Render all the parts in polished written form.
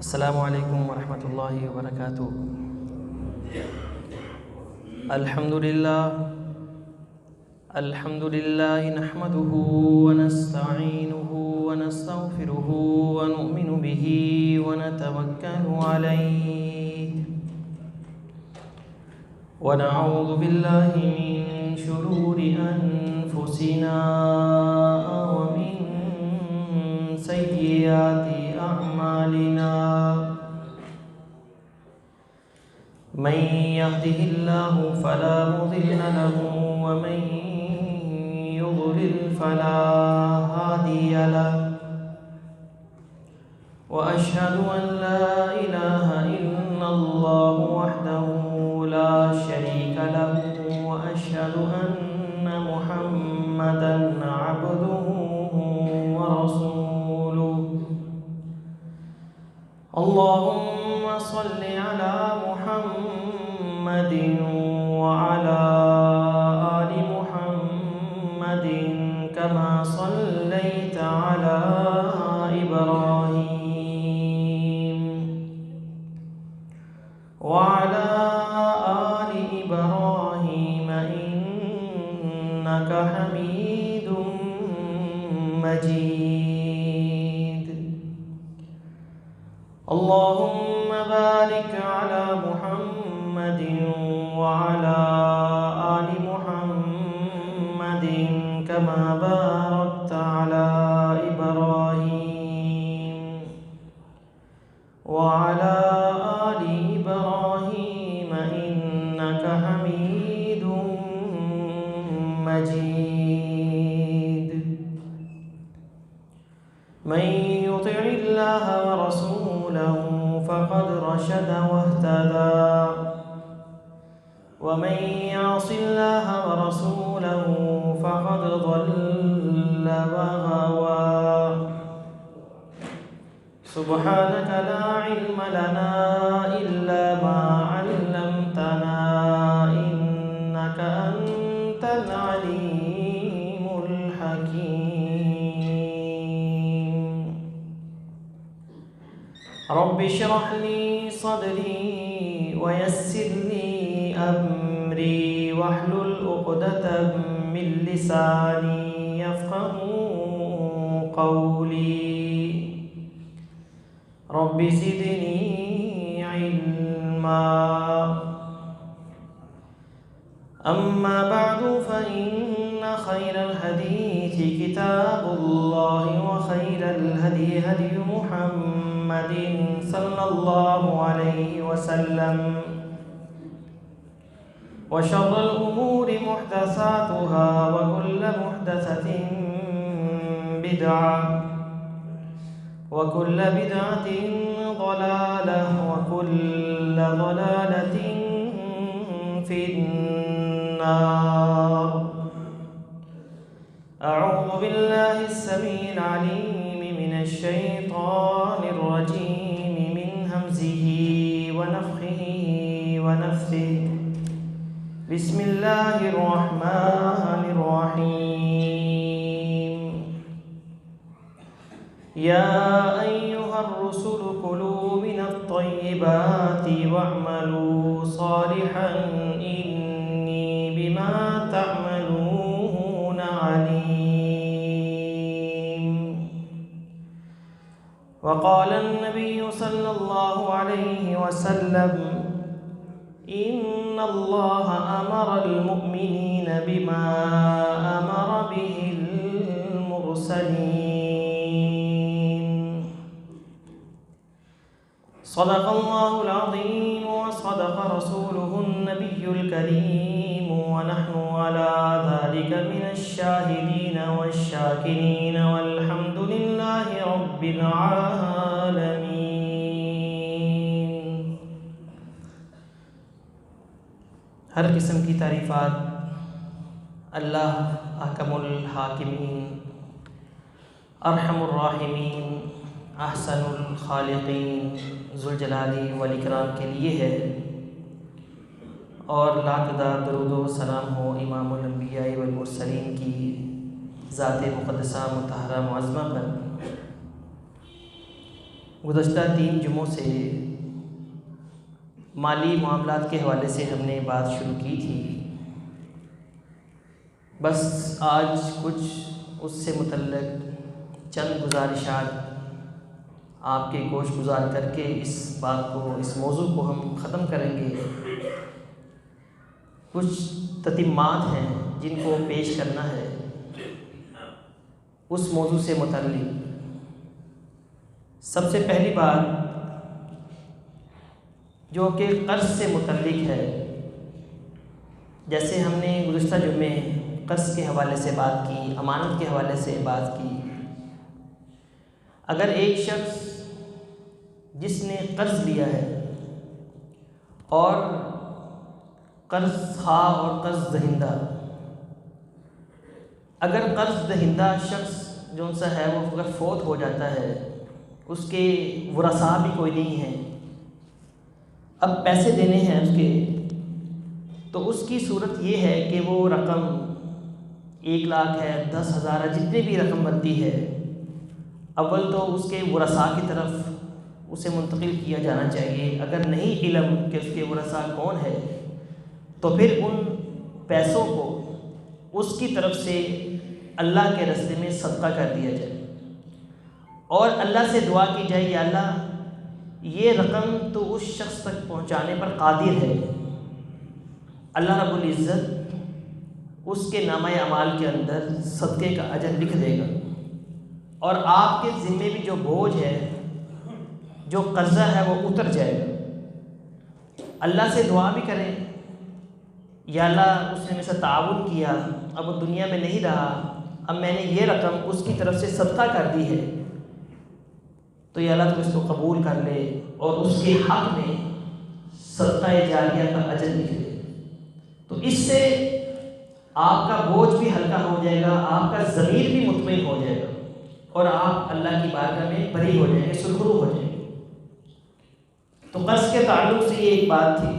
السلام علیکم ورحمۃ اللہ وبرکاتہ۔ الحمد للہ نحمده ونستعینه ونستغفره ونؤمن به ونتوکل علیہ ونعوذ باللہ من شرور انفسنا ومن سیئات اعمالنا، من يهده الله فلا مضل له ومن يضلل فلا هادي له، وأشهد أن لا إله إلا الله وحده لا شريك له، وأشهد أن محمدا عبده ورسوله، اللهم صل على محمد وعلى آل محمد كما صليت على إبراهيم وعلى آل إبراهيم إنك حميد مجيد، اللهم بارك على محمد وعلى آل محمد كما باركت على إبراهيم وعلى آل إبراهيم إنك حميد مجيد، من يطع الله ورسوله فقد رشد واهتدى، ومن يعص الله ورسوله فقد ضل وغوى، سبحانك لا علم لنا إلا ما علمتنا إنك أنت العليم الحكيم، رب اشرح لي صدري ويسر لي أمري واحلل عقدة من لساني يفقهوا قولي، رب زدني علما، أما بعد فإن خير الحديث كتاب الله، وخير الهدي هدي محمد صلى الله عليه وسلم، وشر الأمور محدثاتها، وكل محدثة بدعة، وكل بدعة ضلالة، وكل ضلالة في النار، أعوذ بالله السميع العليم من الشيطان الرجيم، من همزه ونفخه ونفثه، بسم الله الرحمن الرحيم، يا أيها الرسل كلوا من الطيبات واعملوا صالحا إني بما تعملون عليم، وقال النبي صلى الله عليه وسلم إن الله أمر المؤمنين بما أمر به المرسلين، صدق الله العظيم وصدق رسوله النبي الكريم، ونحن على ذلك من الشاهدين والشاكرين، والحمد لله رب العالمين۔ ہر قسم کی تعریفات اللہ احکم الحاکمین، ارحم الراحمین، احسن الخالقین، ذوالجلال والاکرام کے لیے ہے، اور لاکھ درود و سلام ہو امام الانبیاء والمرسلین کی ذات مقدسہ مطہرہ معظمہ پر، گزشتہ 3 جمعوں سے مالی معاملات کے حوالے سے ہم نے بات شروع کی تھی. بس آج کچھ اس سے متعلق چند گزارشات آپ کے گوش گزار کر کے اس موضوع کو ہم ختم کریں گے. کچھ تتمات ہیں جن کو پیش کرنا ہے اس موضوع سے متعلق. سب سے پہلی بات جو کہ قرض سے متعلق ہے، جیسے ہم نے گزشتہ جمعے قرض کے حوالے سے بات کی، امانت کے حوالے سے بات کی. اگر ایک شخص جس نے قرض لیا ہے اور قرض خواہ اور قرض دہندہ، اگر قرض دہندہ شخص جو سا ہے وہ اگر فوت ہو جاتا ہے، اس کے ورثاء بھی کوئی نہیں ہے، اب پیسے دینے ہیں اس کے، تو اس کی صورت یہ ہے کہ وہ رقم 1 لاکھ ہے، 10,000 ہے، جتنی بھی رقم بنتی ہے، اول تو اس کے ورثاء کی طرف اسے منتقل کیا جانا چاہیے. اگر نہیں علم کہ اس کے ورثاء کون ہے تو پھر ان پیسوں کو اس کی طرف سے اللہ کے راستے میں صدقہ کر دیا جائے اور اللہ سے دعا کی جائے، یا اللہ یہ رقم تو اس شخص تک پہنچانے پر قادر ہے. اللہ رب العزت اس کے نامہ اعمال کے اندر صدقے کا اجر لکھ دے گا، اور آپ کے ذمے بھی جو بوجھ ہے، جو قرضہ ہے، وہ اتر جائے گا. اللہ سے دعا بھی کریں، یا اللہ اس نے مجھ سے تعاون کیا، اب وہ دنیا میں نہیں رہا، اب میں نے یہ رقم اس کی طرف سے صدقہ کر دی ہے، تو یا اللہ تو اس کو قبول کر لے اور اس کے حق میں صدقہ جاریہ کا اجر لکھ دے. تو اس سے آپ کا بوجھ بھی ہلکا ہو جائے گا، آپ کا ضمیر بھی مطمئن ہو جائے گا، اور آپ اللہ کی بارگاہ میں بری ہو جائیں گے، سرخرو ہو جائیں گے. تو قرض کے تعلق سے یہ ایک بات تھی،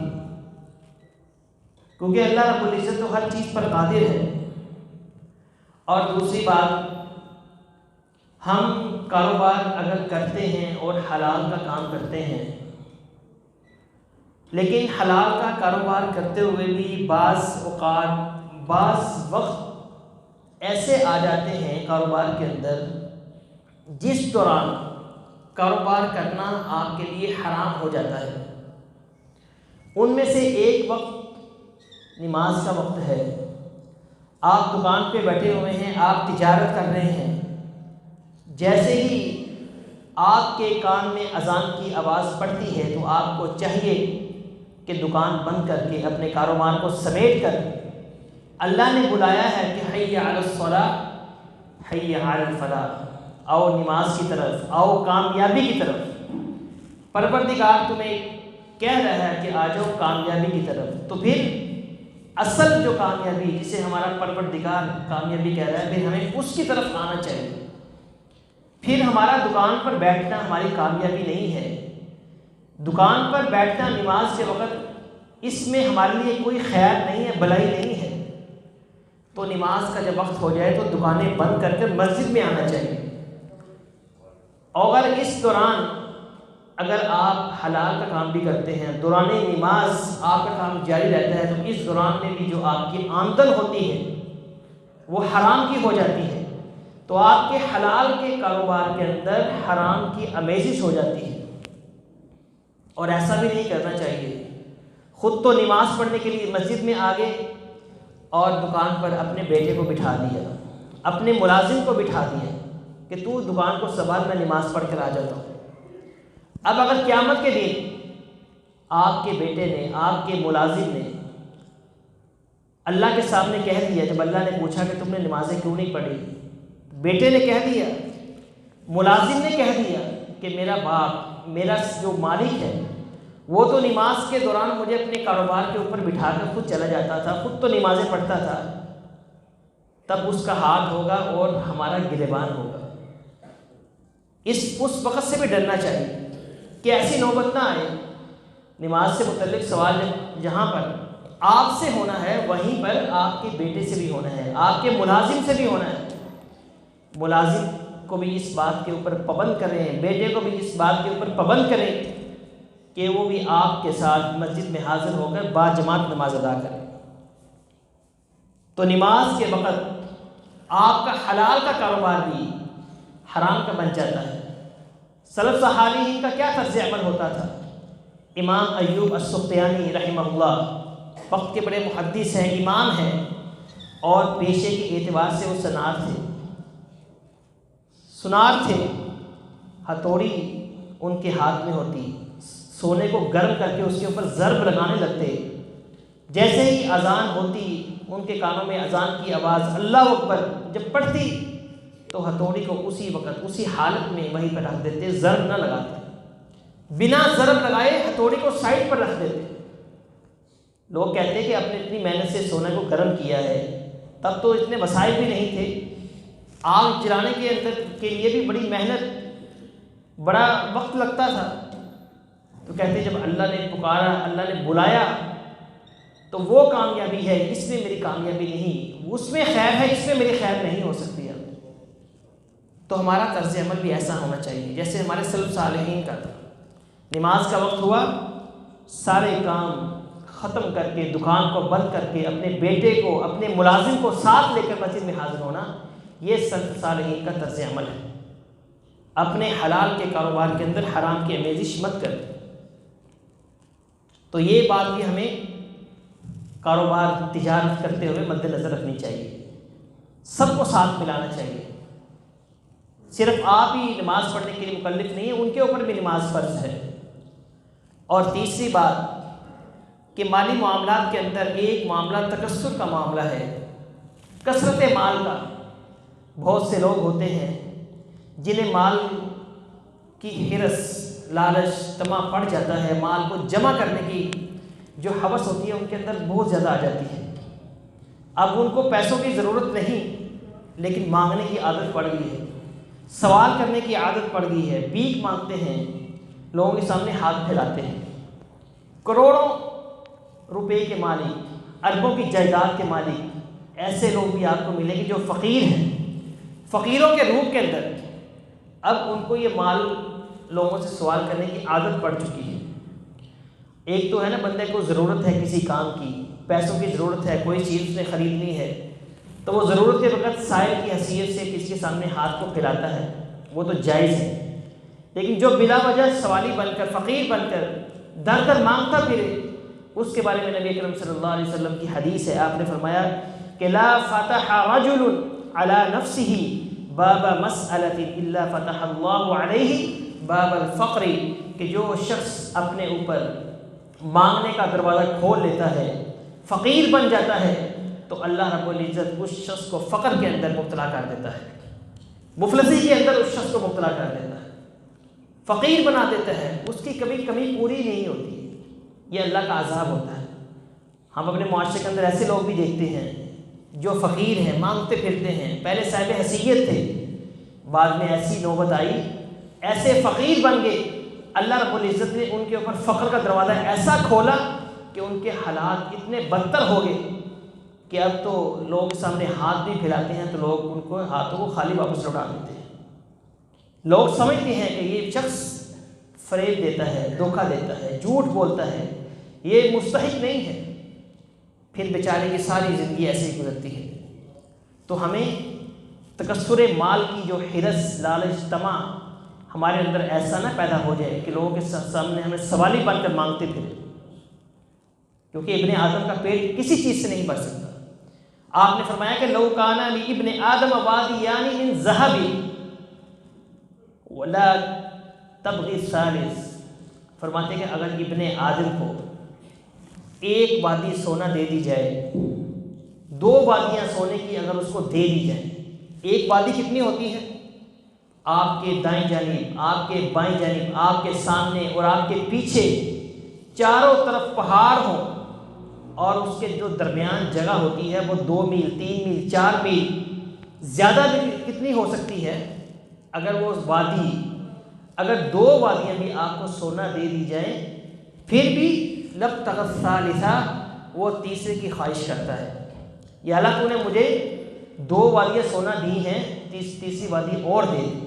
کیونکہ اللہ رب العزت تو ہر چیز پر قادر ہے. اور دوسری بات، ہم کاروبار اگر کرتے ہیں اور حلال کا کام کرتے ہیں، لیکن حلال کا کاروبار کرتے ہوئے بھی بعض اوقات بعض وقت ایسے آ جاتے ہیں کاروبار کے اندر جس دوران کاروبار کرنا آپ کے لیے حرام ہو جاتا ہے. ان میں سے ایک وقت نماز کا وقت ہے. آپ دکان پہ بیٹھے ہوئے ہیں، آپ تجارت کر رہے ہیں، جیسے ہی آپ کے کان میں اذان کی آواز پڑتی ہے تو آپ کو چاہیے کہ دکان بند کر کے اپنے کاروبار کو سمیٹ کر، اللہ نے بلایا ہے کہ حی علی الصلاۃ حی علی الفلاح، آؤ نماز کی طرف، آؤ کامیابی کی طرف. پروردگار تمہیں کہہ رہا ہے کہ آ جاؤ کامیابی کی طرف. تو پھر اصل جو کامیابی جسے ہمارا پروردگار کامیابی کہہ رہا ہے، پھر ہمیں اس کی طرف آنا چاہیے. پھر ہمارا دکان پر بیٹھنا ہماری کامیابی نہیں ہے. دکان پر بیٹھنا نماز کے وقت، اس میں ہمارے لیے کوئی خیر نہیں ہے، بھلائی نہیں ہے. تو نماز کا جب وقت ہو جائے تو دکانیں بند کر کے مسجد میں آنا چاہیے. اور اس دوران اگر آپ حلال کا کام بھی کرتے ہیں، دوران نماز آپ کا کام جاری رہتا ہے، تو اس دوران میں بھی جو آپ کی آمدن ہوتی ہے وہ حرام کی ہو جاتی ہے. تو آپ کے حلال کے کاروبار کے اندر حرام کی آمیزش ہو جاتی ہے. اور ایسا بھی نہیں کرنا چاہیے. خود تو نماز پڑھنے کے لیے مسجد میں آ گئے اور دکان پر اپنے بیٹے کو بٹھا دیا، اپنے ملازم کو بٹھا دیا کہ تو دکان کو سنبھال، میں نماز پڑھ کر آ جاتا ہوں. اب اگر قیامت کے دن آپ کے بیٹے نے، آپ کے ملازم نے اللہ کے سامنے کہہ دیا، جب اللہ نے پوچھا کہ تم نے نمازیں کیوں نہیں پڑھی، بیٹے نے کہہ دیا، ملازم نے کہہ دیا کہ میرا باپ، میرا جو مالک ہے، وہ تو نماز کے دوران مجھے اپنے کاروبار کے اوپر بٹھا کر خود چلا جاتا تھا، خود تو نمازیں پڑھتا تھا، تب اس کا ہاتھ ہوگا اور ہمارا گریبان ہوگا. اس وقت سے بھی ڈرنا چاہیے کہ ایسی نوبت نہ آئے. نماز سے متعلق سوال جہاں پر آپ سے ہونا ہے، وہیں پر آپ کے بیٹے سے بھی ہونا ہے، آپ کے ملازم سے بھی ہونا ہے. ملازم کو بھی اس بات کے اوپر پابند کریں، بیٹے کو بھی اس بات کے اوپر پابند کریں کہ وہ بھی آپ کے ساتھ مسجد میں حاضر ہو کر باجماعت نماز ادا کریں۔ تو نماز کے وقت آپ کا حلال کا کاروبار بھی حرام کا بن جاتا ہے۔ سلف صالحین کا کیا طرز عمل ہوتا تھا؟ امام ایوب السختیانی رحمہ اللہ وقت کے بڑے محدث ہیں، امام ہیں، اور پیشے کے اعتبار سے وہ سنار تھے۔ ہتھوڑی ان کے ہاتھ میں ہوتی، سونے کو گرم کر کے اس کے اوپر ضرب لگانے لگتے۔ جیسے ہی اذان ہوتی ان کے کانوں میں اذان کی آواز اللہ اکبر جب پڑتی تو ہتھوڑی کو اسی وقت اسی حالت میں وہیں پر رکھ دیتے، ضرب نہ لگاتے، بنا ضرب لگائے ہتھوڑی کو سائڈ پر رکھ دیتے۔ لوگ کہتے کہ آپ نے اتنی محنت سے سونے کو گرم کیا ہے، تب تو اتنے وسائل بھی نہیں تھے، آگ جلانے کے لیے بھی بڑی محنت، بڑا وقت لگتا تھا۔ تو کہتے جب اللہ نے پکارا، اللہ نے بلایا تو وہ کامیابی ہے، اس میں میری کامیابی نہیں، اس میں خیر ہے، اس میں میری خیر نہیں ہو سکتی ہے۔ تو ہمارا طرز عمل بھی ایسا ہونا چاہیے جیسے ہمارے سلف صالحین کا تھا۔ نماز کا وقت ہوا، سارے کام ختم کر کے، دکان کو بند کر کے، اپنے بیٹے کو، اپنے ملازم کو ساتھ لے کر مسجد میں حاضر ہونا، یہ سلف صالحین کا طرز عمل ہے۔ اپنے حلال کے کاروبار کے اندر حرام کی آمیزش مت کر۔ تو یہ بات بھی ہمیں کاروبار تجارت کرتے ہوئے مد نظر رکھنی چاہیے، سب کو ساتھ ملانا چاہیے۔ صرف آپ ہی نماز پڑھنے کے لیے مکلف نہیں ہیں، ان کے اوپر بھی نماز فرض ہے۔ اور تیسری بات کہ مالی معاملات کے اندر ایک معاملہ تکثر کا معاملہ ہے، کثرت مال کا۔ بہت سے لوگ ہوتے ہیں جنہیں مال کی حرص، لالچ، طمع پڑ جاتا ہے، مال کو جمع کرنے کی جو ہوس ہوتی ہے ان کے اندر بہت زیادہ آ جاتی ہے۔ اب ان کو پیسوں کی ضرورت نہیں، لیکن مانگنے کی عادت پڑ گئی ہے، سوال کرنے کی عادت پڑ گئی ہے، بھیک مانگتے ہیں، لوگوں کے سامنے ہاتھ پھیلاتے ہیں۔ کروڑوں روپے کے مالک، اربوں کی جائیداد کے مالک، ایسے لوگ بھی آپ کو ملیں گے جو فقیر ہیں، فقیروں کے روپ کے اندر۔ اب ان کو یہ مال لوگوں سے سوال کرنے کی عادت پڑ چکی ہے۔ ایک تو ہے نا بندے کو ضرورت ہے کسی کام کی، پیسوں کی ضرورت ہے، کوئی چیز اس نے خریدنی ہے، تو وہ ضرورت کے وقت سائل کی حیثیت سے کسی کے سامنے ہاتھ کو پھیلاتا ہے، وہ تو جائز ہے۔ لیکن جو بلا وجہ سوالی بن کر، فقیر بن کر در در مانگتا پھرے، اس کے بارے میں نبی اکرم صلی اللہ علیہ وسلم کی حدیث ہے، آپ نے فرمایا کہ لا فتح رجل علی نفسه باب مسألۃ الا فتح اللہ علیہ باب الفقر، کہ جو شخص اپنے اوپر مانگنے کا دروازہ کھول لیتا ہے، فقیر بن جاتا ہے، تو اللہ رب العزت اس شخص کو فقر کے اندر مبتلا کر دیتا ہے، مفلسی کے اندر اس شخص کو مبتلا کر دیتا ہے، فقیر بنا دیتا ہے، اس کی کبھی کمی پوری نہیں ہوتی۔ یہ اللہ کا عذاب ہوتا ہے۔ ہم اپنے معاشرے کے اندر ایسے لوگ بھی دیکھتے ہیں جو فقیر ہیں، مانگتے پھرتے ہیں، پہلے صاحب حیثیت تھے، بعد میں ایسی نوبت آئی، ایسے فقیر بن گئے، اللہ رب العزت نے ان کے اوپر فقر کا دروازہ ایسا کھولا کہ ان کے حالات اتنے بدتر ہو گئے کہ اب تو لوگ سامنے ہاتھ بھی پھیلاتے ہیں تو لوگ ان کو ہاتھوں کو خالی واپس لوٹا دیتے ہیں۔ لوگ سمجھتے ہیں کہ یہ شخص فریب دیتا ہے، دھوکہ دیتا ہے، جھوٹ بولتا ہے، یہ مستحق نہیں ہے، پھر بیچارے کی ساری زندگی ایسے ہی گزرتی ہے۔ تو ہمیں تکثر مال کی جو حرص، لالچ، طمع ہمارے اندر ایسا نہ پیدا ہو جائے کہ لوگوں کے سامنے ہمیں سوالی بن کر مانگتے پھرے، کیونکہ ابن آدم کا پیٹ کسی چیز سے نہیں بھر سکتا۔ آپ نے فرمایا کہ لو کان لابن آدم وادیان من ذهب ولا تبغي الثالث، فرماتے ہیں کہ اگر ابن آدم کو ایک وادی سونا دے دی جائے، دو وادیاں سونے کی اگر اس کو دے دی جائیں، ایک وادی کتنی ہوتی ہے؟ آپ کے دائیں جانب، آپ کے بائیں جانب، آپ کے سامنے اور آپ کے پیچھے چاروں طرف پہاڑ ہوں، اور اس کے جو درمیان جگہ ہوتی ہے وہ 2 میل، 3 میل، 4 میل، زیادہ بھی کتنی ہو سکتی ہے؟ اگر وہ وادی، اگر 2 وادیاں بھی آپ کو سونا دے دی جائیں، پھر بھی لبتغى الثالثہ، وہ تیسرے کی خواہش کرتا ہے، یا اللہ تو نے مجھے 2 وادیاں سونا دی ہیں، تیسری وادی اور دے دی۔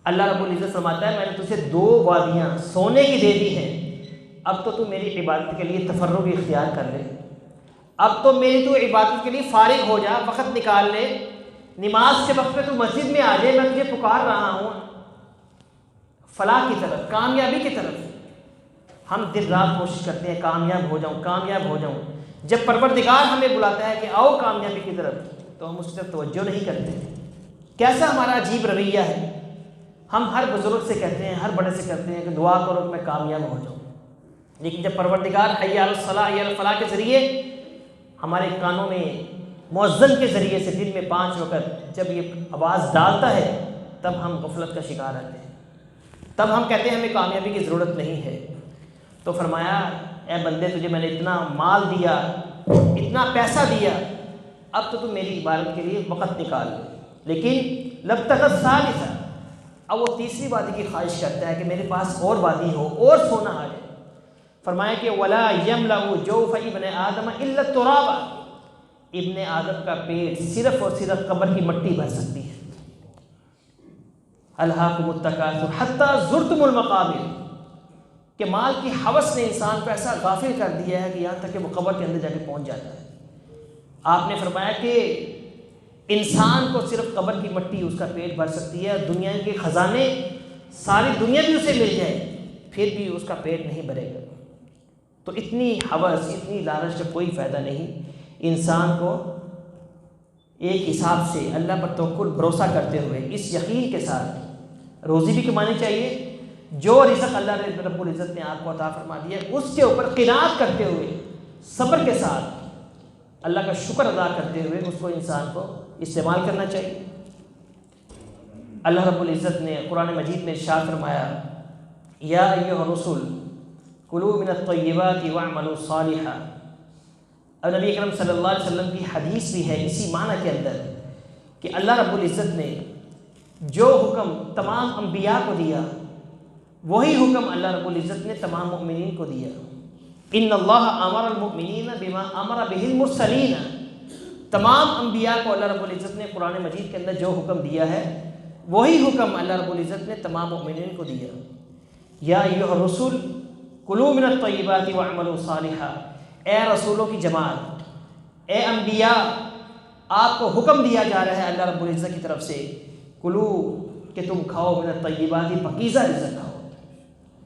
اللہ رب العزت فرماتا ہے میں نے تجھے 2 وادیاں سونے کی دے دی ہیں، اب تو میری عبادت کے لیے تفرغ اختیار کر لے، اب تو میری تو عبادت کے لیے فارغ ہو جا، وقت نکال لے، نماز کے وقت پہ تو مسجد میں آ جائے، میں تجھے پکار رہا ہوں فلاح کی طرف، کامیابی کی طرف۔ ہم دن رات کوشش کرتے ہیں کامیاب ہو جاؤں، کامیاب ہو جاؤں، جب پروردگار ہمیں بلاتا ہے کہ آؤ کامیابی کی طرف تو ہم اس کی طرف توجہ نہیں کرتے۔ کیسا ہمارا عجیب رویہ ہے، ہم ہر بزرگ سے کہتے ہیں، ہر بڑے سے کہتے ہیں کہ دعا کرو کہ میں کامیاب ہو جاؤں، لیکن جب پروردگار حی علی الصلاح حی علی الفلاح کے ذریعے ہمارے کانوں میں مؤذن کے ذریعے سے دن میں 5 وقت جب یہ آواز ڈالتا ہے تب ہم غفلت کا شکار رہتے ہیں، تب ہم کہتے ہیں ہمیں کامیابی کی ضرورت نہیں ہے۔ تو فرمایا اے بندے تجھے میں نے اتنا مال دیا، اتنا پیسہ دیا، اب تو میری عبادت کے لیے وقت نکال، لیکن لبتغت ثالثا، اب وہ تیسری وادی کی خواہش کرتا ہے کہ میرے پاس اور وادی ہو، اور سونا آ جائے۔ فرمایا کہ ولا یملأ جوف ابن آدم الا التراب، ابن آدم کا پیٹ صرف اور صرف قبر کی مٹی بھر سکتی ہے۔ الہاکم التکاثر حتی زرتم المقابر، کہ مال کی ہوس نے انسان کو ایسا غافل کر دیا ہے کہ یہاں تک کہ وہ قبر کے اندر جا کے پہنچ جاتا ہے۔ آپ نے فرمایا کہ انسان کو صرف قبر کی مٹی اس کا پیٹ بھر سکتی ہے، دنیا کے خزانے ساری دنیا بھی اسے مل جائے پھر بھی اس کا پیٹ نہیں بھرے گا۔ تو اتنی ہوس، اتنی لالچ کا کوئی فائدہ نہیں۔ انسان کو ایک حساب سے اللہ پر توکل بھروسہ کرتے ہوئے اس یقین کے ساتھ روزی بھی کمانی چاہیے، جو رزق اللہ رب العزت نے آپ کو عطا فرما دیا ہے اس کے اوپر قناعت کرتے ہوئے صبر کے ساتھ اللہ کا شکر ادا کرتے ہوئے اس کو انسان کو استعمال کرنا چاہیے۔ اللہ رب العزت نے قرآن مجید میں ارشاد فرمایا یا ایھا الرسل کلوا من الطیبات واعملوا صالحا، اور نبی اکرم صلی اللہ علیہ وسلم کی حدیث بھی ہے اسی معنی کے اندر کہ اللہ رب العزت نے جو حکم تمام انبیاء کو دیا وہی حکم اللہ رب العزت نے تمام مؤمنین کو دیا۔ ان اللہ امر المؤمنین بما امر بہ المرسلین، تمام انبیاء کو اللہ رب العزت نے قرآن مجید کے اندر جو حکم دیا ہے وہی حکم اللہ رب العزت نے تمام مؤمنین کو دیا۔ یا ایھا الرسل کلوا من الطیبات واعملوا صالحا، اے رسولوں کی جماعت، اے انبیاء، آپ کو حکم دیا جا رہا ہے اللہ رب العزت کی طرف سے کلو، کہ تم کھاؤ من الطیبات، پاکیزہ رزق کھاؤ،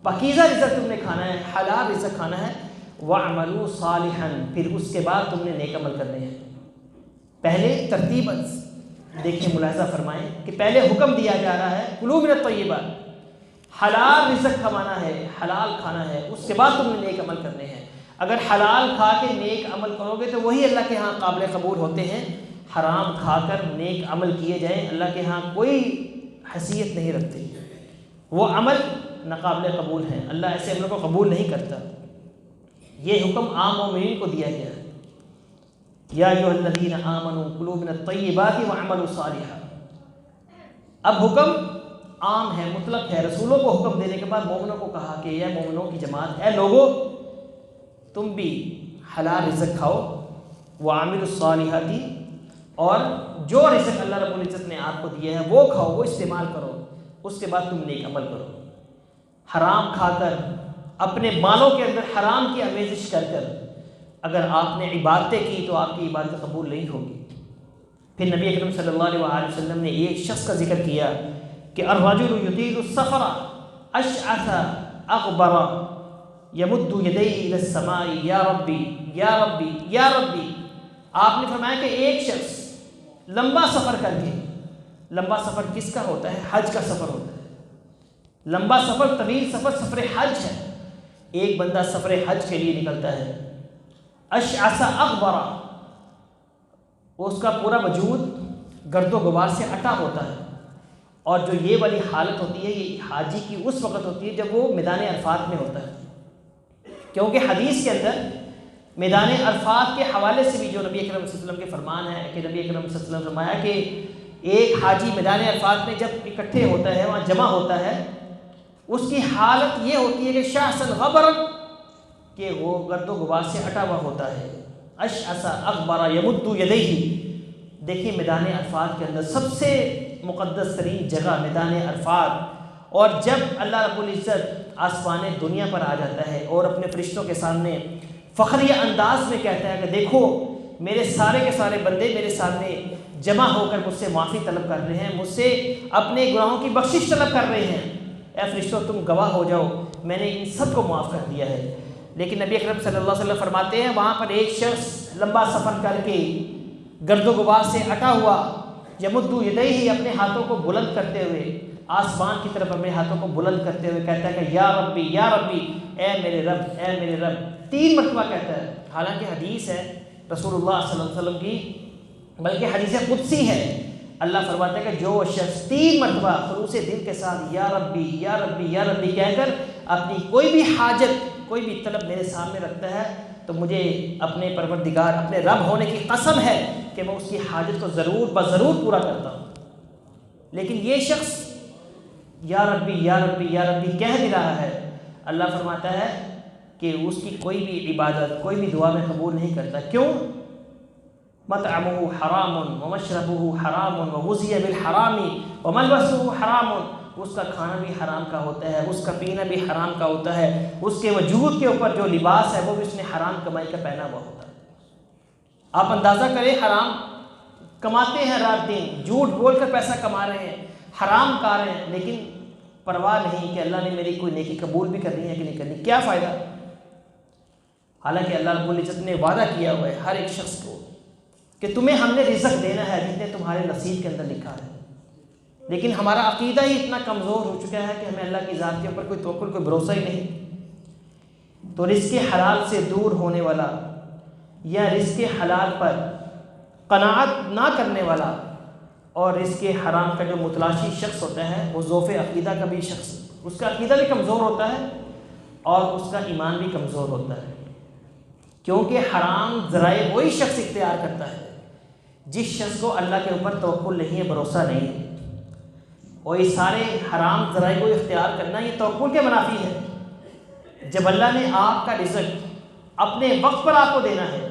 پاکیزہ رزق تم نے کھانا ہے، حلال رزق کھانا ہے، وَاعْمَلُوا صَالِحًا، پھر اس کے بعد تم نے نیک عمل کرنے ہیں۔ پہلے ترتیب دیکھیں، ملاحظہ فرمائیں کہ پہلے حکم دیا جا رہا ہے کلوا من الطیبات، حلال رزق کھانا ہے، حلال کھانا ہے، اس کے بعد تم نے نیک عمل کرنے ہیں۔ اگر حلال کھا کے نیک عمل کرو گے تو وہی اللہ کے ہاں قابل قبول ہوتے ہیں، حرام کھا کر نیک عمل کیے جائیں اللہ کے ہاں کوئی حیثیت نہیں رکھتے، وہ عمل ناقابل قبول ہیں، اللہ ایسے عمل کو قبول نہیں کرتا۔ یہ حکم عام مومنین کو دیا گیا ہے، یا ایھا الذین آمنوا کلوا من الطیبات واعملوا صالحا۔ اب حکم عام ہے، مطلق ہے، رسولوں کو حکم دینے کے بعد مومنوں کو کہا کہ اے مومنوں کی جماعت، اے لوگو تم بھی حلال رزق کھاؤ، وعاملوا الصالحات، اور جو رزق اللہ رب العزت نے آپ کو دیا ہے وہ کھاؤ، وہ استعمال کرو، اس کے بعد تم نیک عمل کرو۔ حرام کھا کر اپنے مالوں کے اندر حرام کی آمیزش کر کر اگر آپ نے عبادتیں کی تو آپ کی عبادت قبول نہیں ہوگی۔ پھر نبی اکرم صلی اللہ علیہ وسلم نے ایک شخص کا ذکر کیا کہ الرجل یطیل السفر اشعث اغبر یمد یدیہ الی السماء یا ربی یا ربی یا ربی۔ آپ نے فرمایا کہ ایک شخص لمبا سفر کر کے، لمبا سفر کس کا ہوتا ہے؟ حج کا سفر ہوتا ہے، لمبا سفر، طویل سفر، سفر حج ہے۔ ایک بندہ سفر حج کے لیے نکلتا ہے، اشعث اغبر، اس کا پورا وجود گرد و غبار سے اٹا ہوتا ہے، اور جو یہ والی حالت ہوتی ہے یہ حاجی کی اس وقت ہوتی ہے جب وہ میدان عرفات میں ہوتا ہے، کیونکہ حدیث کے اندر میدان عرفات کے حوالے سے بھی جو نبی اکرم صلی اللہ علیہ وسلم کے فرمان ہے کہ نبی اکرم صلی اللہ علیہ وسلم نے فرمایا کہ ایک حاجی میدان عرفات میں جب اکٹھے ہوتا ہے، وہاں جمع ہوتا ہے، اس کی حالت یہ ہوتی ہے کہ شعثا غبرا، کہ وہ گرد و غبار سے اٹا ہوا ہوتا ہے، اشعث اغبر یمد یدیہ، دیکھیے میدان عرفات کے اندر سب سے مقدس ترین جگہ میدان عرفات، اور جب اللہ رب العزت آسمان دنیا پر آ جاتا ہے اور اپنے فرشتوں کے سامنے فخریہ انداز میں کہتا ہے کہ دیکھو میرے سارے کے سارے بندے میرے سامنے جمع ہو کر مجھ سے معافی طلب کر رہے ہیں، مجھ سے اپنے گناہوں کی بخشش طلب کر رہے ہیں، اے فرشتوں تم گواہ ہو جاؤ میں نے ان سب کو معاف کر دیا ہے۔ لیکن نبی اکرم صلی اللہ علیہ وسلم فرماتے ہیں وہاں پر ایک شخص لمبا سفر کر کے گرد و غبار سے اٹا ہوا، یمد یدیہ اپنے ہاتھوں کو بلند کرتے ہوئے آسمان کی طرف اپنے ہاتھوں کو بلند کرتے ہوئے کہتا ہے کہ یا ربی اے میرے رب، اے میرے رب، 3 مرتبہ کہتا ہے۔ حالانکہ حدیث ہے رسول اللہ صلی اللہ علیہ وسلم کی، بلکہ حدیث قدسی ہے، اللہ فرماتا ہے کہ جو شخص 3 مرتبہ خلوص دل کے ساتھ یا ربی یا ربی یا ربی کہہ کر اپنی کوئی بھی حاجت کوئی بھی طلب میرے سامنے رکھتا ہے تو مجھے اپنے پروردگار اپنے رب ہونے کی قسم ہے کہ میں اس کی حاجت کو ضرور بضرور پورا کرتا ہوں۔ لیکن یہ شخص یا ربی یا ربی یا ربی کہہ بھی رہا ہے، اللہ فرماتا ہے کہ اس کی کوئی بھی عبادت کوئی بھی دعا میں قبول نہیں کرتا۔ کیوں؟ مطعمہ حرام ومشربہ حرام وغذی بالحرام وملبسہ حرام، اس کا کھانا بھی حرام کا ہوتا ہے، اس کا پینا بھی حرام کا ہوتا ہے، اس کے وجود کے اوپر جو لباس ہے وہ بھی اس نے حرام کمائی کا پہنا ہوا ہوتا ہے۔ آپ اندازہ کریں، حرام کماتے ہیں رات دن، جھوٹ بول کر پیسہ کما رہے ہیں، حرام کھا رہے ہیں، لیکن پرواہ نہیں کہ اللہ نے میری کوئی نیکی قبول بھی کرنی ہے کہ نہیں کرنی، کیا فائدہ؟ حالانکہ اللہ رب العزت نے وعدہ کیا ہوا ہے ہر ایک شخص کو کہ تمہیں ہم نے رزق دینا ہے جتنے تمہارے نصیب کے اندر لکھا ہے، لیکن ہمارا عقیدہ ہی اتنا کمزور ہو چکا ہے کہ ہمیں اللہ کی ذات کے اوپر کوئی توکل کوئی بھروسہ ہی نہیں۔ تو رزق حلال سے دور ہونے والا یا رزق حلال پر قناعت نہ کرنے والا اور رزق حرام کا جو متلاشی شخص ہوتا ہے وہ ضعف عقیدہ کا بھی شخص، اس کا عقیدہ بھی کمزور ہوتا ہے اور اس کا ایمان بھی کمزور ہوتا ہے، کیونکہ حرام ذرائع وہی شخص اختیار کرتا ہے جس شخص کو اللہ کے اوپر توکل نہیں ہے، بھروسہ نہیں ہے، اور یہ سارے حرام ذرائع کو اختیار کرنا یہ توکل کے منافی ہے۔ جب اللہ نے آپ کا رزق اپنے وقت پر آپ کو دینا ہے،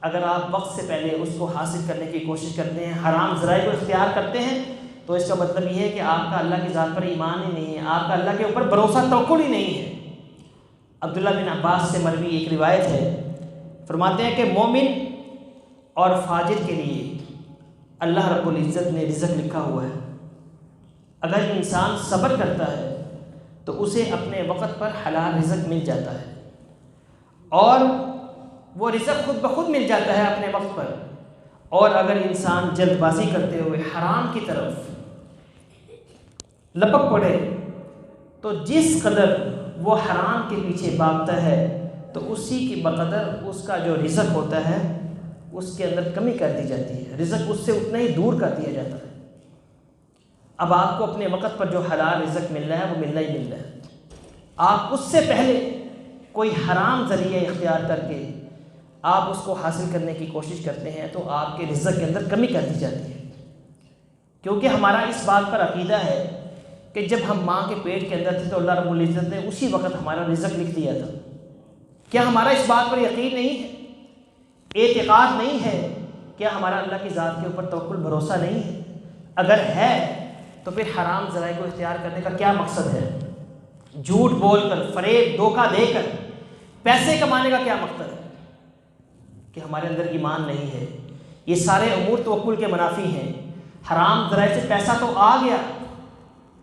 اگر آپ وقت سے پہلے اس کو حاصل کرنے کی کوشش کرتے ہیں، حرام ذرائع کو اختیار کرتے ہیں، تو اس کا مطلب یہ ہے کہ آپ کا اللہ کی ذات پر ایمان ہی نہیں ہے، آپ کا اللہ کے اوپر بھروسہ توکل ہی نہیں ہے۔ عبداللہ بن عباس سے مروی ایک روایت ہے، فرماتے ہیں کہ مومن اور فاجر کے لیے اللہ رب العزت نے رزق لکھا ہوا ہے، اگر انسان صبر کرتا ہے تو اسے اپنے وقت پر حلال رزق مل جاتا ہے، اور وہ رزق خود بخود مل جاتا ہے اپنے وقت پر، اور اگر انسان جلد بازی کرتے ہوئے حرام کی طرف لپک پڑے تو جس قدر وہ حرام کے پیچھے بھاگتا ہے تو اسی کی بقدر اس کا جو رزق ہوتا ہے اس کے اندر کمی کر دی جاتی ہے، رزق اس سے اتنا ہی دور کر دیا جاتا ہے۔ اب آپ کو اپنے وقت پر جو حلال رزق مل رہا ہے وہ ملنا ہی مل رہا ہے، آپ اس سے پہلے کوئی حرام ذریعہ اختیار کر کے آپ اس کو حاصل کرنے کی کوشش کرتے ہیں تو آپ کے رزق کے اندر کمی کر دی جاتی ہے، کیونکہ ہمارا اس بات پر عقیدہ ہے کہ جب ہم ماں کے پیٹ کے اندر تھے تو اللہ رب العزت نے اسی وقت ہمارا رزق لکھ دیا تھا۔ کیا ہمارا اس بات پر یقین نہیں ہے، اعتقاد نہیں ہے؟ کیا ہمارا اللہ کی ذات کے اوپر توکل بھروسہ نہیں ہے؟ اگر ہے تو پھر حرام ذرائع کو اختیار کرنے کا کیا مقصد ہے؟ جھوٹ بول کر، فریب، دھوکہ دے کر پیسے کمانے کا کیا مقصد ہے؟ کہ ہمارے اندر ایمان نہیں ہے۔ یہ سارے امور توکل کے منافی ہیں۔ حرام ذرائع سے پیسہ تو آ گیا،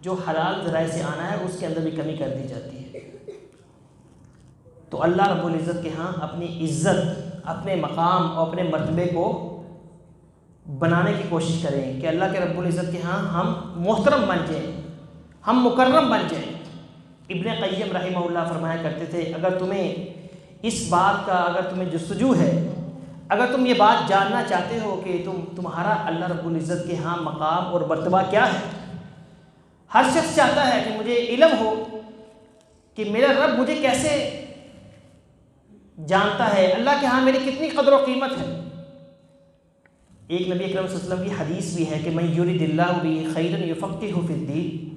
جو حلال ذرائع سے آنا ہے اس کے اندر بھی کمی کر دی جاتی ہے۔ تو اللہ رب العزت کے ہاں اپنی عزت، اپنے مقام اور اپنے مرتبے کو بنانے کی کوشش کریں کہ اللہ کے رب العزت کے ہاں ہم محترم بن جائیں، ہم مکرم بن جائیں۔ ابن قیم رحمہ اللہ فرمایا کرتے تھے، اگر تمہیں اس بات کا اگر تمہیں جستجو ہے، اگر تم یہ بات جاننا چاہتے ہو کہ تمہارا اللہ رب العزت کے ہاں مقام اور مرتبہ کیا ہے، ہر شخص چاہتا ہے کہ مجھے علم ہو کہ میرا رب مجھے کیسے جانتا ہے، اللہ کے ہاں میری کتنی قدر و قیمت ہے۔ ایک نبی اکرم صلی اللہ علیہ وسلم کی حدیث بھی ہے کہ من یرد اللہ بہ خیرا یفقہہ فی الدین،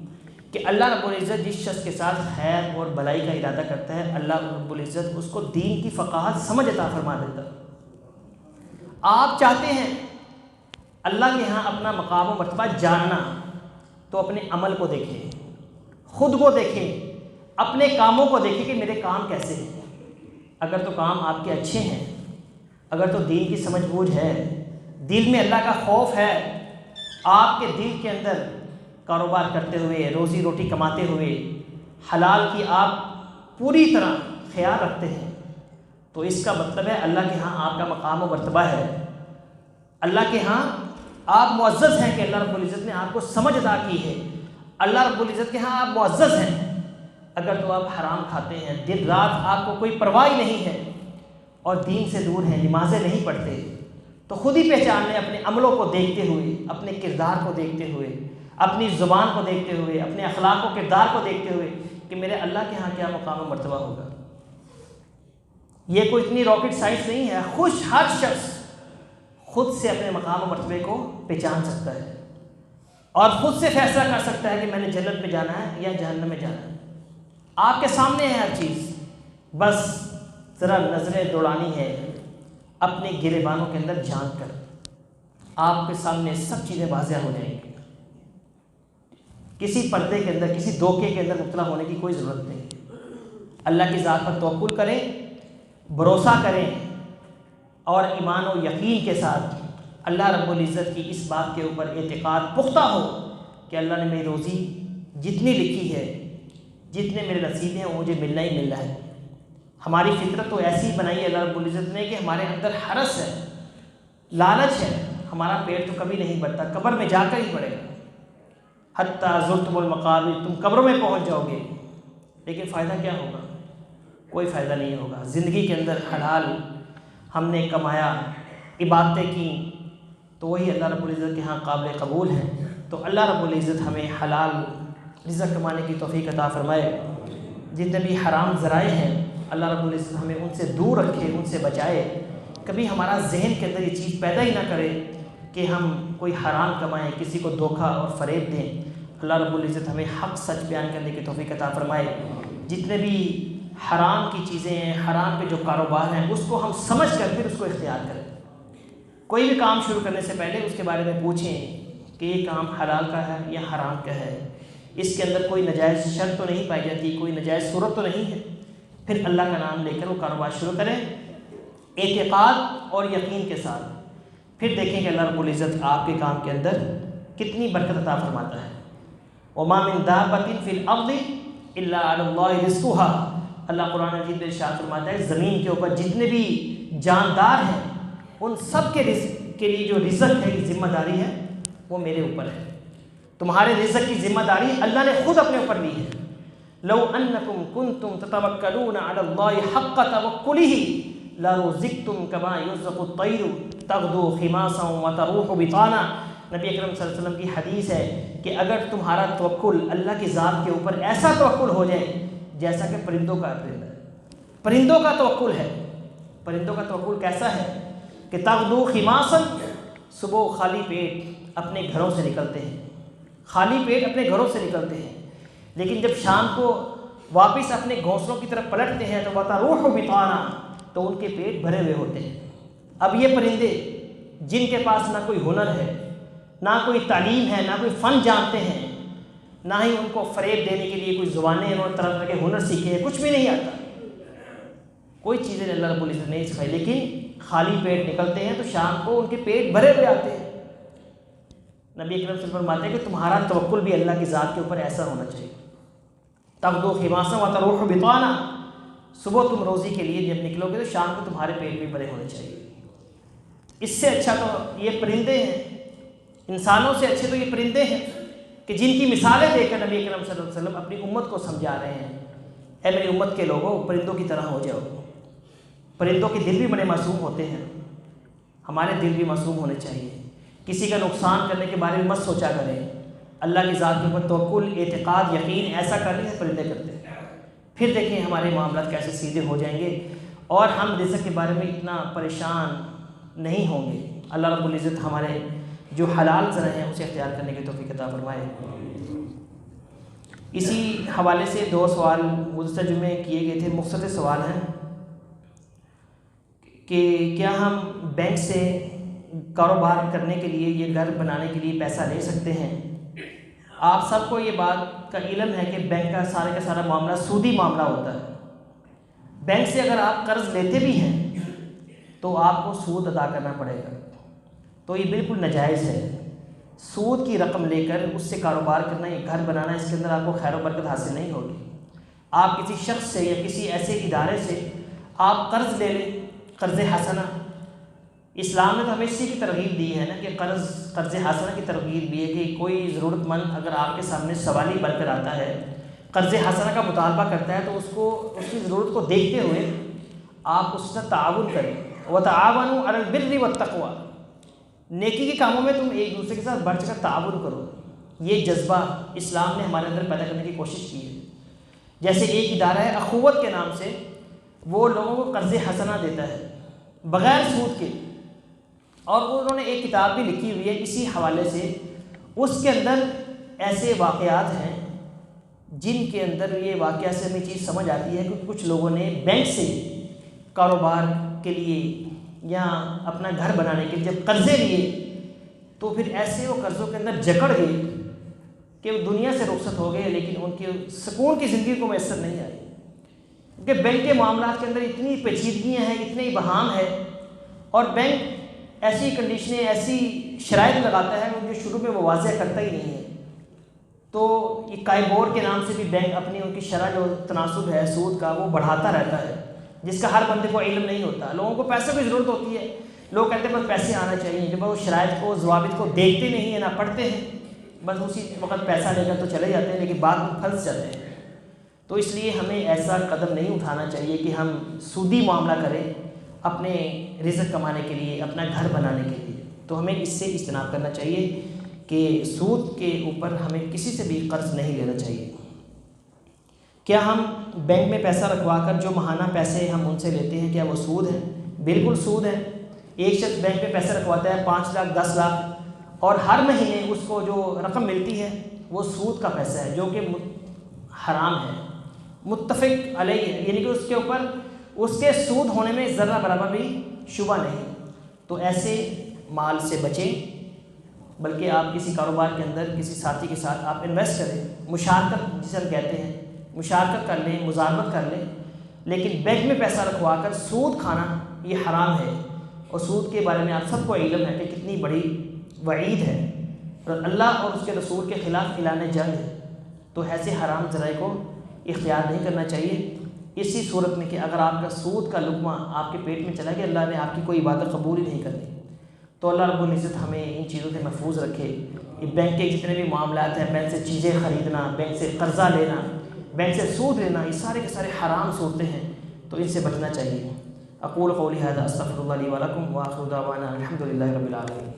کہ اللہ رب العزت جس شخص کے ساتھ خیر اور بھلائی کا ارادہ کرتا ہے اللہ رب العزت اس کو دین کی فقاہت سمجھ عطا فرما دیتا ہے۔ آپ چاہتے ہیں اللہ کے ہاں اپنا مقام و مرتبہ جاننا تو اپنے عمل کو دیکھیں، خود کو دیکھیں، اپنے کاموں کو دیکھیں کہ میرے کام کیسے ہیں۔ اگر تو کام آپ کے اچھے ہیں، اگر تو دین کی سمجھ بوجھ ہے، دل میں اللہ کا خوف ہے، آپ کے دل کے اندر کاروبار کرتے ہوئے، روزی روٹی کماتے ہوئے حلال کی آپ پوری طرح خیال رکھتے ہیں، تو اس کا مطلب ہے اللہ کے ہاں آپ کا مقام و مرتبہ ہے، اللہ کے ہاں آپ معزز ہیں کہ اللہ رب العزت نے آپ کو سمجھ عطا کی ہے، اللہ رب العزت کے ہاں آپ معزز ہیں۔ اگر تو آپ حرام کھاتے ہیں، دن رات آپ کو کوئی پرواہ نہیں ہے اور دین سے دور ہیں، نمازیں نہیں پڑھتے، تو خود ہی پہچان لیں اپنے عملوں کو دیکھتے ہوئے، اپنے کردار کو دیکھتے ہوئے، اپنی زبان کو دیکھتے ہوئے، اپنے اخلاق و کردار کو دیکھتے ہوئے کہ میرے اللہ کے ہاں کیا مقام و مرتبہ ہوگا۔ یہ کوئی اتنی راکٹ سائنس نہیں ہے، ہر شخص خود سے اپنے مقام و مرتبے کو پہچان سکتا ہے اور خود سے فیصلہ کر سکتا ہے کہ میں نے جنت میں جانا ہے یا جہنم میں جانا ہے۔ آپ کے سامنے ہے ہر چیز، بس ذرا نظریں دوڑانی ہے اپنے گریبانوں کے اندر جھانک کر، آپ کے سامنے سب چیزیں واضح ہو جائیں گی۔ کسی پردے کے اندر، کسی دھوکے کے اندر مبتلا ہونے کی کوئی ضرورت نہیں۔ اللہ کی ذات پر توکل کریں، بھروسہ کریں اور ایمان و یقین کے ساتھ اللہ رب العزت کی اس بات کے اوپر اعتقاد پختہ ہو کہ اللہ نے میری روزی جتنی لکھی ہے، جتنے میرے نصیب ہیں وہ مجھے ملنا ہی ملنا ہے۔ ہماری فطرت تو ایسی بنائی ہے اللہ رب العزت نے کہ ہمارے اندر حرص ہے، لالچ ہے، ہمارا پیٹ تو کبھی نہیں بھرتا، قبر میں جا کر ہی پڑے گا۔ حتیٰ زرتم المقابر، تم قبروں میں پہنچ جاؤ گے، لیکن فائدہ کیا ہوگا؟ کوئی فائدہ نہیں ہوگا۔ زندگی کے اندر حلال ہم نے کمایا، عبادتیں کی، تو وہی اللہ رب العزت کے ہاں قابل قبول ہیں۔ تو اللہ رب العزت ہمیں حلال رزق کمانے کی توفیق عطا فرمائے۔ جتنے بھی حرام ذرائع ہیں اللہ رب العزت ہمیں ان سے دور رکھے، ان سے بچائے۔ کبھی ہمارا ذہن کے اندر یہ چیز پیدا ہی نہ کرے کہ ہم کوئی حرام کمائیں، کسی کو دھوکہ اور فریب دیں۔ اللہ رب العزت ہمیں حق سچ بیان کرنے کی توفیق عطا فرمائے۔ جتنے بھی حرام کی چیزیں ہیں، حرام کے جو کاروبار ہیں، اس کو ہم سمجھ کر پھر اس کو اختیار کریں۔ کوئی بھی کام شروع کرنے سے پہلے اس کے بارے میں پوچھیں کہ یہ کام حلال کا ہے یا حرام کا ہے، اس کے اندر کوئی نجائز شرط تو نہیں پائی جاتی، کوئی نجائز صورت تو نہیں ہے، پھر اللہ کا نام لے کر وہ کاروبار شروع کریں اعتقاد اور یقین کے ساتھ۔ پھر دیکھیں کہ اللہ رب العزت آپ کے کام کے اندر کتنی برکت عطا فرماتا ہے۔ وَمَا مِن دَابَّةٍ فِي الْأَرْضِ إِلَّا عَلَى اللَّهِ رِزْقُهَا۔ اللہ قرآن مجید میں ارشاد فرماتا ہے زمین کے اوپر جتنے بھی جاندار ہیں ان سب کے رزق کے لیے جو رزق ہے، یہ ذمہ داری ہے، وہ میرے اوپر ہے۔ تمہارے رزق کی ذمہ داری اللہ نے خود اپنے اوپر لی ہے۔ لو انکم کنتم تتوکلون علی اللہ حق توکلہ لرزقتم کما یرزق الطیر تغدو خماسا وتروح بطانا۔ نبی اکرم صلی اللہ علیہ وسلم کی حدیث ہے کہ اگر تمہارا توکل اللہ کی ذات کے اوپر ایسا توکل ہو جائے جیسا کہ پرندوں کا توکل ہے۔ پرندوں کا توکل کیسا ہے کہ تغدو خماسا، صبح خالی پیٹ اپنے گھروں سے نکلتے ہیں، خالی پیٹ اپنے گھروں سے نکلتے ہیں، لیکن جب شام کو واپس اپنے گھونسلوں کی طرف پلٹتے ہیں تو وَتَرُوحُ بِطَانًا، تو ان کے پیٹ بھرے ہوئے ہوتے ہیں۔ اب یہ پرندے جن کے پاس نہ کوئی ہنر ہے، نہ کوئی تعلیم ہے، نہ کوئی فن جانتے ہیں، نہ ہی ان کو فریب دینے کے لیے کوئی زبانیں انہوں نے طرح طرح کے ہنر سیکھے ہیں، کچھ بھی نہیں آتا، کوئی چیزیں اللہ رب العزت نہیں سکھائی، لیکن خالی پیٹ نکلتے ہیں تو شام کو ان کے پیٹ بھرے ہوئے آتے ہیں۔ نبی اکرم صلی اللہ علیہ وسلم فرماتے ہیں کہ تمہارا توکل بھی اللہ کی ذات کے اوپر ایسا ہونا چاہیے۔ تغدو خماسا وتروح بطانا، صبح تم روزی کے لیے جب نکلو گے تو شام کو تمہارے پیٹ بھی بھرے ہونے چاہیے۔ اس سے اچھا تو یہ پرندے ہیں، انسانوں سے اچھے تو یہ پرندے ہیں کہ جن کی مثالیں دے کر نبی اکرم صلی اللہ علیہ وسلم اپنی امت کو سمجھا رہے ہیں، اے میری امت کے لوگوں پرندوں کی طرح ہو جاؤ۔ پرندوں کے دل بھی بڑے معصوم ہوتے ہیں، ہمارے دل بھی معصوم ہونے چاہیے۔ کسی کا نقصان کرنے کے بارے میں مت سوچا کریں، اللہ کی ذات کے اوپر توکل، اعتقاد، یقین ایسا کرنے سے پرندے کرتے ہیں۔ پھر دیکھیں ہمارے معاملات کیسے سیدھے ہو جائیں گے اور ہم رزق کے بارے میں اتنا پریشان نہیں ہوں گے۔ اللہ رب العزت ہمارے جو حلال ذرائع ہیں اسے اختیار کرنے کی توفیق عطا فرمائے۔ اسی حوالے سے 2 سوال گزشتہ جمعے کیے گئے تھے، مختصر سوال ہیں کہ کیا ہم بینک سے کاروبار کرنے کے لیے، یہ گھر بنانے کے لیے پیسہ لے سکتے ہیں۔ آپ سب کو یہ بات کا علم ہے کہ بینک کا سارا معاملہ سودی معاملہ ہوتا ہے۔ بینک سے اگر آپ قرض لیتے بھی ہیں تو آپ کو سود ادا کرنا پڑے گا، تو یہ بالکل ناجائز ہے۔ سود کی رقم لے کر اس سے کاروبار کرنا، یہ گھر بنانا، اس کے اندر آپ کو خیر و برکت حاصل نہیں ہوگی۔ آپ کسی شخص سے یا کسی ایسے ادارے سے آپ قرض لے لیں، قرض حسنہ، اسلام نے تو ہمیں اسی کی ترغیب دی ہے نا کہ قرض حسنہ کی ترغیب دی ہے کہ کوئی ضرورت مند اگر آپ کے سامنے سوالی بن کر آتا ہے، قرض حسنہ کا مطالبہ کرتا ہے، تو اس کی ضرورت کو دیکھتے ہوئے آپ اس سے تعاون کریں۔ وَتَعَاوَنُوا عَلَى الْبِرِّ وَالتَّقْوَىٰ، نیکی کے کاموں میں تم ایک دوسرے کے ساتھ بڑھ چڑھ کر تعاون کرو۔ یہ جذبہ اسلام نے ہمارے اندر پیدا کرنے کی کوشش کی ہے۔ جیسے ایک ادارہ ہے اخوت کے نام سے، وہ لوگوں کو قرض حسنہ دیتا ہے بغیر سود کے، اور انہوں نے ایک کتاب بھی لکھی ہوئی ہے اسی حوالے سے۔ اس کے اندر ایسے واقعات ہیں جن کے اندر یہ واقعہ سے ہمیں چیز سمجھ آتی ہے کہ کچھ لوگوں نے بینک سے کاروبار کے لیے یا اپنا گھر بنانے کے لیے جب قرضے لیے تو پھر ایسے وہ قرضوں کے اندر جکڑ گئے کہ وہ دنیا سے رخصت ہو گئے، لیکن ان کی سکون کی زندگی کو میسر نہیں آئی، کیونکہ بینک کے معاملات کے اندر اتنی پیچیدگیاں ہیں، اتنے ابہام ہے، اور بینک ایسی کنڈیشنیں، ایسی شرائط لگاتا ہے جو شروع میں وہ واضح کرتا ہی نہیں ہے۔ تو یہ کائبور کے نام سے بھی بینک اپنی ان کی شرح جو تناسب ہے سود کا وہ بڑھاتا رہتا ہے، جس کا ہر بندے کو علم نہیں ہوتا۔ لوگوں کو پیسے کی ضرورت ہوتی ہے، لوگ کہتے ہیں بس پیسے آنا چاہیے، جب وہ شرائط کو، ضوابط کو دیکھتے نہیں ہیں، نہ پڑھتے ہیں، بس اسی وقت پیسہ لے کر تو چلے جاتے ہیں، لیکن بعد میں پھنس جاتے ہیں۔ تو اس لیے ہمیں ایسا قدم نہیں اٹھانا چاہیے کہ ہم سودی معاملہ کریں اپنے رزق کمانے کے لیے، اپنا گھر بنانے کے لیے۔ تو ہمیں اس سے اجتناب کرنا چاہیے کہ سود کے اوپر ہمیں کسی سے بھی قرض نہیں لینا چاہیے۔ کیا ہم بینک میں پیسہ رکھوا کر جو ماہانہ پیسے ہم ان سے لیتے ہیں کیا وہ سود ہے؟ بالکل سود ہے۔ ایک شخص بینک میں پیسے رکھواتا ہے 5 لاکھ 10 لاکھ، اور ہر مہینے اس کو جو رقم ملتی ہے وہ سود کا پیسہ ہے، جو کہ حرام ہے، متفق علیہ ہے، یعنی کہ اس کے اوپر اس کے سود ہونے میں ذرہ برابر بھی شبہ نہیں۔ تو ایسے مال سے بچیں، بلکہ آپ کسی کاروبار کے اندر کسی ساتھی کے ساتھ آپ انویسٹ کریں، مشارکت جسے ہم کہتے ہیں، مشارکت کر لیں، مزاحمت کر لیں، لیکن بینک میں پیسہ رکھوا کر سود کھانا یہ حرام ہے۔ اور سود کے بارے میں آپ سب کو علم ہے کہ کتنی بڑی وعید ہے، اور اللہ اور اس کے رسول کے خلاف اعلان جنگ ہے۔ تو ایسے حرام ذرائع کو اختیار نہیں کرنا چاہیے۔ اسی صورت میں کہ اگر آپ کا سود کا لقمہ آپ کے پیٹ میں چلا گیا، اللہ نے آپ کی کوئی عبادت قبول ہی نہیں کرنی۔ تو اللہ رب العزت ہمیں ان چیزوں سے محفوظ رکھے۔ یہ بینک کے جتنے بھی معاملات ہیں، بینک سے چیزیں خریدنا، بینک سے قرضہ لینا، بینک سے سود لینا، یہ سارے کے سارے حرام صورتیں ہیں، تو ان سے بچنا چاہیے۔ اقول قولی ھذا استغفر اللہ لی ولکم وآخر دعوانا الحمد للہ رب العالمین۔